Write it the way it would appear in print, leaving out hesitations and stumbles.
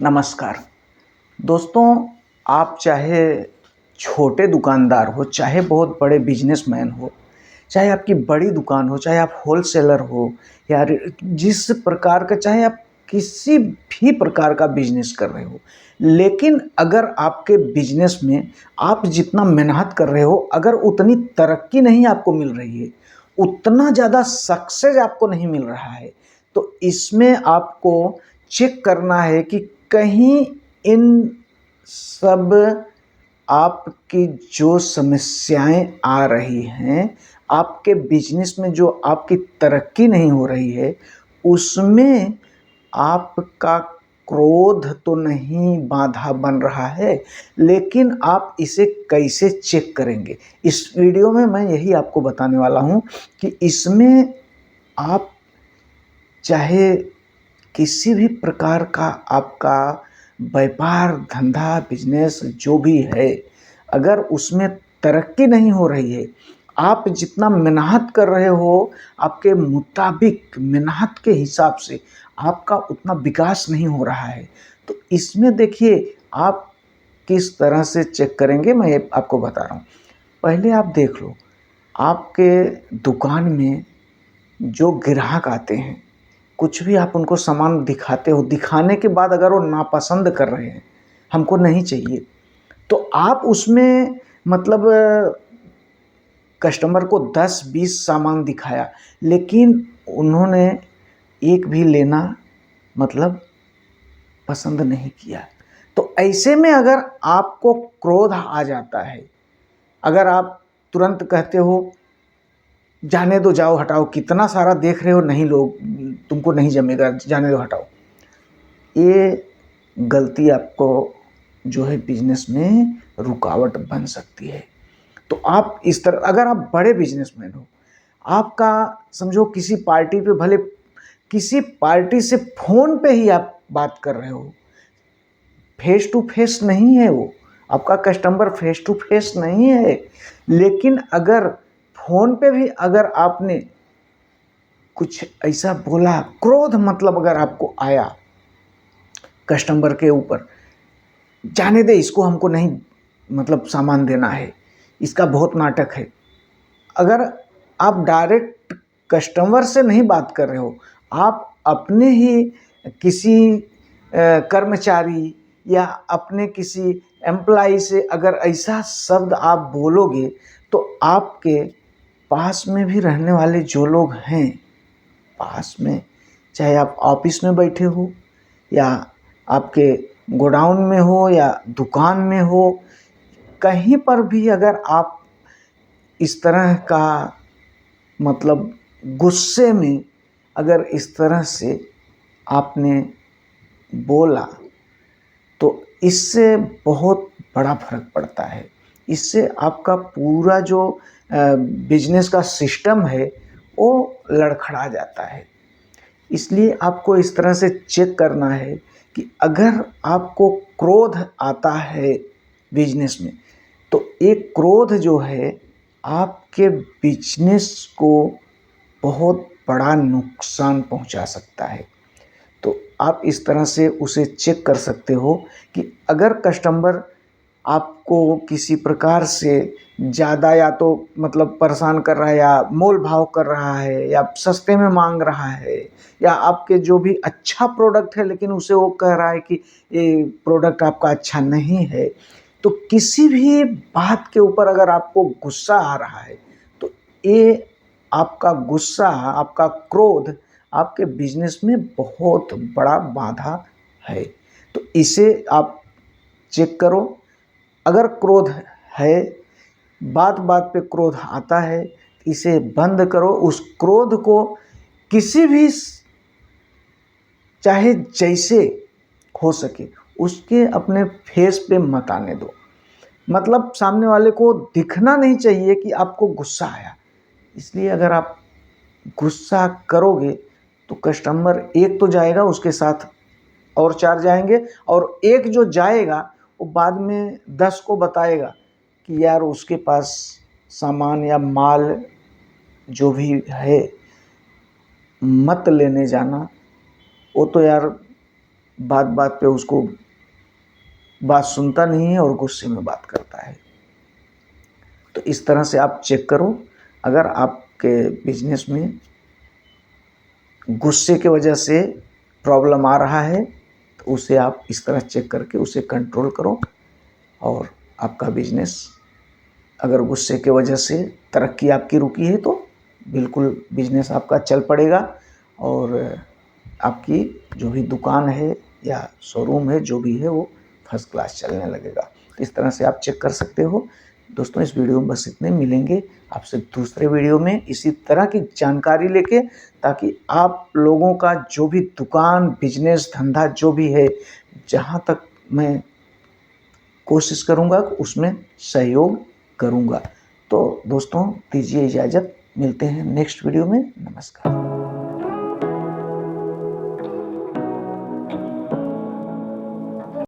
नमस्कार दोस्तों। आप चाहे छोटे दुकानदार हो, चाहे बहुत बड़े बिजनेसमैन हो, चाहे आपकी बड़ी दुकान हो, चाहे आप होलसेलर हो या जिस प्रकार का, चाहे आप किसी भी प्रकार का बिजनेस कर रहे हो, लेकिन अगर आपके बिजनेस में आप जितना मेहनत कर रहे हो, अगर उतनी तरक्की नहीं आपको मिल रही है, उतना ज़्यादा सक्सेस आपको नहीं मिल रहा है, तो इसमें आपको चेक करना है कि कहीं इन सब आपकी जो समस्याएं आ रही हैं, आपके बिजनेस में जो आपकी तरक्की नहीं हो रही है, उसमें आपका क्रोध तो नहीं बाधा बन रहा है, लेकिन आप इसे कैसे चेक करेंगे, इस वीडियो में मैं यही आपको बताने वाला हूं कि इसमें आप चाहे किसी भी प्रकार का आपका व्यापार धंधा बिजनेस जो भी है, अगर उसमें तरक्की नहीं हो रही है, आप जितना मेहनत कर रहे हो, आपके मुताबिक मेहनत के हिसाब से आपका उतना विकास नहीं हो रहा है, तो इसमें देखिए आप किस तरह से चेक करेंगे, मैं ये आपको बता रहा हूँ। पहले आप देख लो, आपके दुकान में जो ग्राहक आते हैं, कुछ भी आप उनको सामान दिखाते हो, दिखाने के बाद अगर वो नापसंद कर रहे हैं, हमको नहीं चाहिए, तो आप उसमें मतलब कस्टमर को 10-20 सामान दिखाया, लेकिन उन्होंने एक भी लेना मतलब पसंद नहीं किया, तो ऐसे में अगर आपको क्रोध आ जाता है, अगर आप तुरंत कहते हो जाने दो, जाओ, हटाओ, कितना सारा देख रहे हो, नहीं लोग, तुमको नहीं जमेगा, जाने दो, हटाओ, ये गलती आपको जो है बिजनेस में रुकावट बन सकती है। तो आप इस तरह, अगर आप बड़े बिजनेसमैन हो, आपका समझो किसी पार्टी पे, भले किसी पार्टी से फोन पे ही आप बात कर रहे हो, फेस टू फेस नहीं है वो, आपका कस्टमर फेस टू फेस नहीं है, लेकिन अगर फोन पे भी अगर आपने कुछ ऐसा बोला, क्रोध मतलब अगर आपको आया कस्टमर के ऊपर, जाने दे इसको, हमको नहीं मतलब सामान देना है, इसका बहुत नाटक है, अगर आप डायरेक्ट कस्टमर से नहीं बात कर रहे हो, आप अपने ही किसी कर्मचारी या अपने किसी एम्प्लाई से अगर ऐसा शब्द आप बोलोगे, तो आपके पास में भी रहने वाले जो लोग हैं, पास में, चाहे आप ऑफिस में बैठे हो या आपके गोडाउन में हो या दुकान में हो, कहीं पर भी अगर आप इस तरह का मतलब गुस्से में अगर इस तरह से आपने बोला, तो इससे बहुत बड़ा फर्क पड़ता है। इससे आपका पूरा जो बिजनेस का सिस्टम है वो लड़खड़ा जाता है। इसलिए आपको इस तरह से चेक करना है कि अगर आपको क्रोध आता है बिजनेस में, तो एक क्रोध जो है आपके बिजनेस को बहुत बड़ा नुकसान पहुंचा सकता है। तो आप इस तरह से उसे चेक कर सकते हो कि अगर कस्टमर आपको किसी प्रकार से ज़्यादा या तो मतलब परेशान कर रहा है, या मोल भाव कर रहा है, या सस्ते में मांग रहा है, या आपके जो भी अच्छा प्रोडक्ट है लेकिन उसे वो कह रहा है कि ये प्रोडक्ट आपका अच्छा नहीं है, तो किसी भी बात के ऊपर अगर आपको गुस्सा आ रहा है, तो ये आपका गुस्सा, आपका क्रोध आपके बिजनेस में बहुत बड़ा बाधा है। तो इसे आप चेक करो। अगर क्रोध है, बात बात पे क्रोध आता है, इसे बंद करो। उस क्रोध को किसी भी, चाहे जैसे हो सके, उसके अपने फेस पे मत आने दो। मतलब सामने वाले को दिखना नहीं चाहिए कि आपको गुस्सा आया। इसलिए अगर आप गुस्सा करोगे तो कस्टमर एक तो जाएगा, उसके साथ और 4 जाएंगे, और एक जो जाएगा वो बाद में 10 को बताएगा कि यार उसके पास सामान या माल जो भी है मत लेने जाना, वो तो यार बात बात पे उसको बात सुनता नहीं है और गुस्से में बात करता है। तो इस तरह से आप चेक करो, अगर आपके बिजनेस में गुस्से की वजह से प्रॉब्लम आ रहा है तो उसे आप इस तरह चेक करके उसे कंट्रोल करो, और आपका बिजनेस अगर गुस्से की वजह से तरक्की आपकी रुकी है तो बिल्कुल बिजनेस आपका चल पड़ेगा, और आपकी जो भी दुकान है या शोरूम है जो भी है वो फर्स्ट क्लास चलने लगेगा। इस तरह से आप चेक कर सकते हो। दोस्तों, इस वीडियो में बस इतने, मिलेंगे आपसे दूसरे वीडियो में इसी तरह की जानकारी लेके, ताकि आप लोगों का जो भी दुकान, बिजनेस, धंधा जो भी है, जहाँ तक मैं कोशिश करूँगा उसमें सहयोग करूँगा। तो दोस्तों, दीजिए इजाज़त, मिलते हैं नेक्स्ट वीडियो में। नमस्कार।